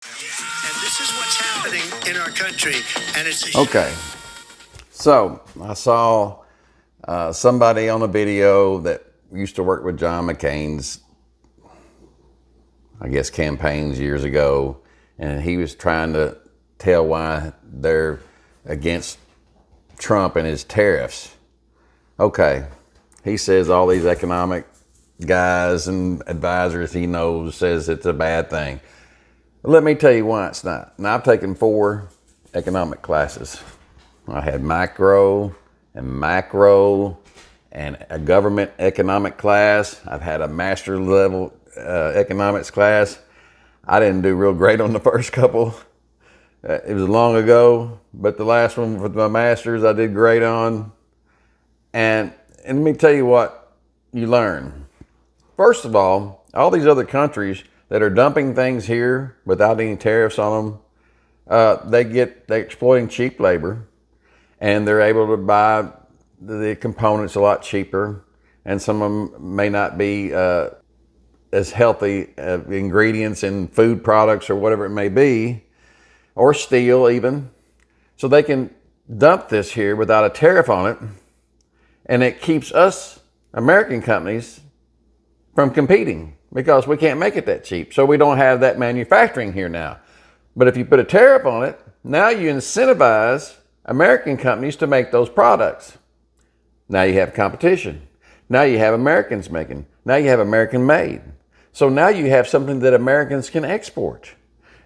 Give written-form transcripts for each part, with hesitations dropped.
And this is what's happening in our country. And it's Okay, so I saw somebody on a video that used to work with John McCain's, I guess, campaigns years ago, and he was trying to tell why they're against Trump and his tariffs. Okay, he says all these economic guys and advisors he knows says it's a bad thing. Let me tell you why it's not. Now, I've taken 4 economic classes. I had micro and macro and a government economic class. I've had a master's level economics class. I didn't do real great on the first couple. It was long ago, but the last one with my master's I did great on. And let me tell you what you learn. First of all these other countries that are dumping things here without any tariffs on them, they're exploiting cheap labor, and they're able to buy the components a lot cheaper, and some of them may not be as healthy ingredients in food products or whatever it may be, or steel even. So they can dump this here without a tariff on it, and it keeps us American companies from competing because we can't make it that cheap. So we don't have that manufacturing here now. But if you put a tariff on it, now you incentivize American companies to make those products. Now you have competition. Now you have Americans making. Now you have American made. So now you have something that Americans can export.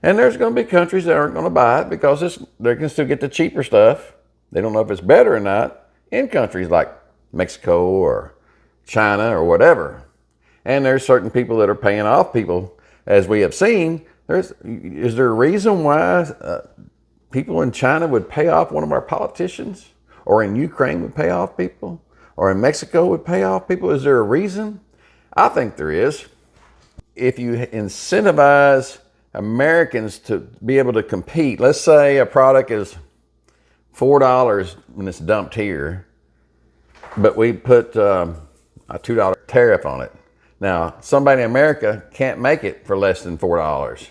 And there's going to be countries that aren't going to buy it because they can still get the cheaper stuff. They don't know if it's better or not in countries like Mexico or China or whatever. And there's certain people that are paying off people, as we have seen. Is there a reason why people in China would pay off one of our politicians, or in Ukraine would pay off people, or in Mexico would pay off people? Is there a reason? I think there is. If you incentivize Americans to be able to compete, let's say a product is $4 when it's dumped here, but we put a $2 tariff on it. Now, somebody in America can't make it for less than $4.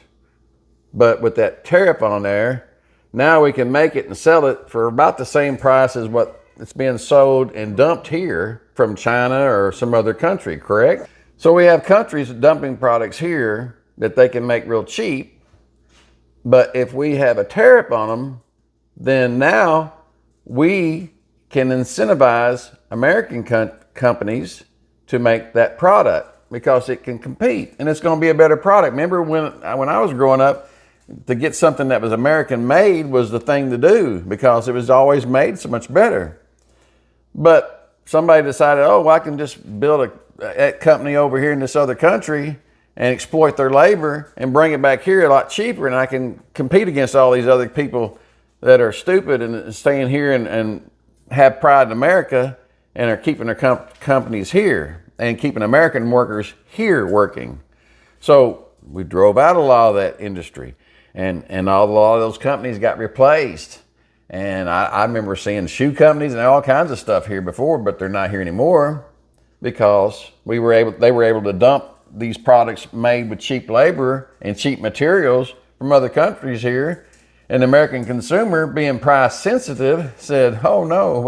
But with that tariff on there, now we can make it and sell it for about the same price as what it's being sold and dumped here from China or some other country, correct? So we have countries dumping products here that they can make real cheap. But if we have a tariff on them, then now we can incentivize American companies to make that product, because it can compete and it's going to be a better product. Remember when I was growing up, to get something that was American made was the thing to do because it was always made so much better. But somebody decided, oh, well, I can just build a company over here in this other country and exploit their labor and bring it back here a lot cheaper, and I can compete against all these other people that are stupid and staying here and have pride in America and are keeping their companies here and keeping American workers here working. So we drove out a lot of that industry, and a lot of those companies got replaced. And I remember seeing shoe companies and all kinds of stuff here before, but they're not here anymore because they were able to dump these products made with cheap labor and cheap materials from other countries here. And the American consumer, being price sensitive, said, oh no,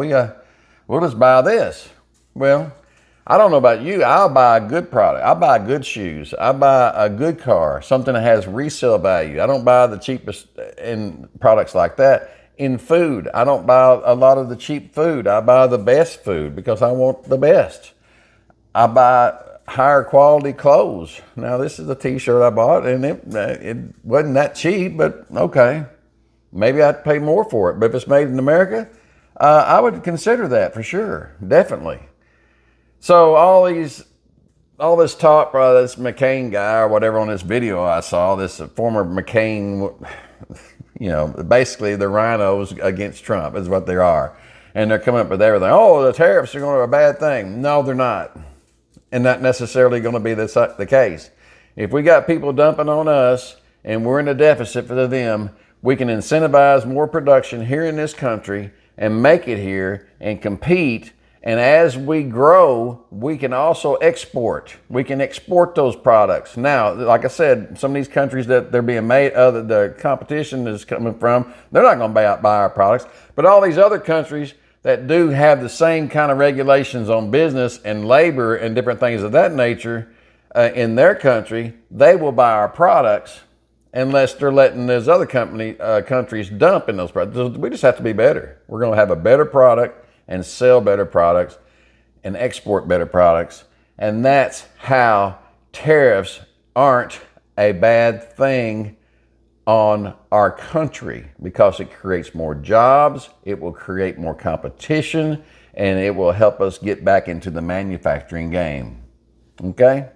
we'll just buy this. Well, I don't know about you. I'll buy a good product. I'll buy good shoes. I'll buy a good car, something that has resale value. I don't buy the cheapest in products like that. In food, I don't buy a lot of the cheap food. I buy the best food because I want the best. I buy higher quality clothes. Now, this is a t-shirt I bought, and it wasn't that cheap, but okay. Maybe I'd pay more for it. But if it's made in America, I would consider that for sure, definitely. So all this talk by this McCain guy or whatever on this video I saw, this former McCain, basically the RINOs against Trump is what they are. And they're coming up with everything. Oh, the tariffs are going to be a bad thing. No, they're not. And not necessarily going to be the case. If we got people dumping on us and we're in a deficit for them, we can incentivize more production here in this country and make it here and compete And as we grow, we can also export. We can export those products. Now, like I said, some of these countries that they're being made, the competition is coming from, they're not going to buy our products. But all these other countries that do have the same kind of regulations on business and labor and different things of that nature in their country, they will buy our products unless they're letting those other countries dump in those products. We just have to be better. We're going to have a better product and sell better products and export better products. And that's how tariffs aren't a bad thing on our country, because it creates more jobs, it will create more competition, and it will help us get back into the manufacturing game. Okay?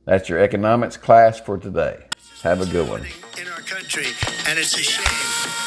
That's your economics class for today. Have a good one. In our country, and it's a shame.